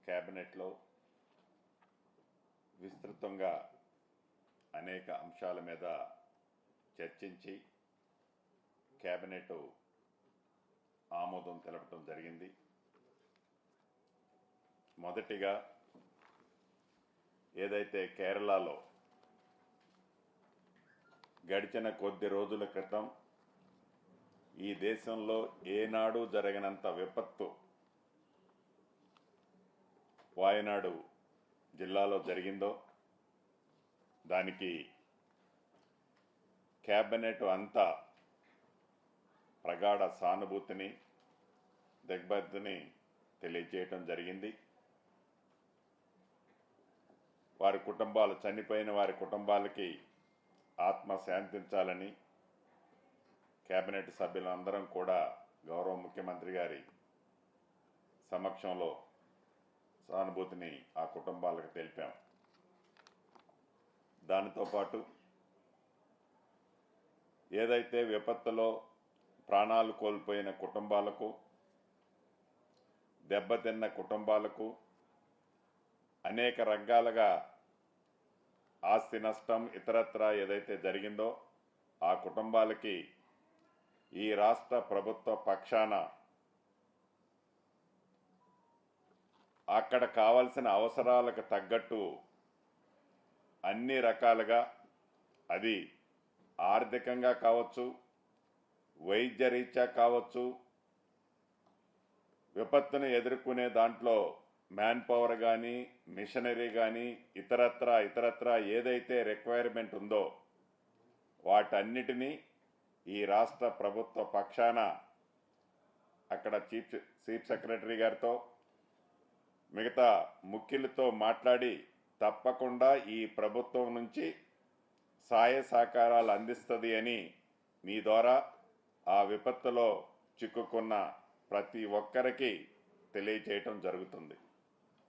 కేబినెట్లో విస్తృతంగా అనేక అంశాల మీద చర్చించి కేబినెట్ ఆమోదం తెలపడం జరిగింది. మొదటిగా ఏదైతే కేరళలో గడిచిన కొద్ది రోజుల క్రితం ఈ దేశంలో ఏనాడు జరగనంత విపత్తు వాయనాడు జిల్లాలో జరిగిందో దానికి కేబినెట్ అంతా ప్రగాఢ సానుభూతిని దిగ్భ్రాంతిని తెలియజేయటం జరిగింది. వారి కుటుంబాలు చనిపోయిన వారి కుటుంబాలకి ఆత్మ శాంతించాలని కేబినెట్ సభ్యులందరం కూడా గౌరవ ముఖ్యమంత్రి గారి సమక్షంలో సానుభూతిని ఆ కుటుంబాలకు తెలిపాం. దానితో పాటు ఏదైతే విపత్తులో ప్రాణాలు కోల్పోయిన కుటుంబాలకు, దెబ్బతిన్న కుటుంబాలకు, అనేక రంగాలుగా ఆస్తి నష్టం ఇతరత్రా ఏదైతే జరిగిందో ఆ కుటుంబాలకి ఈ రాష్ట్ర ప్రభుత్వ పక్షాన అక్కడ కావాల్సిన అవసరాలకు తగ్గట్టు అన్ని రకాలుగా, అది ఆర్థికంగా కావచ్చు, వైద్య రీత్యా కావచ్చు, విపత్తును ఎదుర్కొనే దాంట్లో మ్యాన్ పవర్ కానీ, మిషనరీ కానీ, ఇతరత్రా ఏదైతే రిక్వైర్మెంట్ ఉందో వాటన్నిటినీ ఈ రాష్ట్ర ప్రభుత్వ పక్షాన అక్కడ చీఫ్ సెక్రటరీ గారితో మిగతా ముఖ్యులతో మాట్లాడి తప్పకుండా ఈ ప్రభుత్వం నుంచి సహాయ సహకారాలు అందిస్తుంది అని మీ ద్వారా ఆ విపత్తులో చిక్కుకున్న ప్రతి ఒక్కరికి తెలియజేయటం జరుగుతుంది.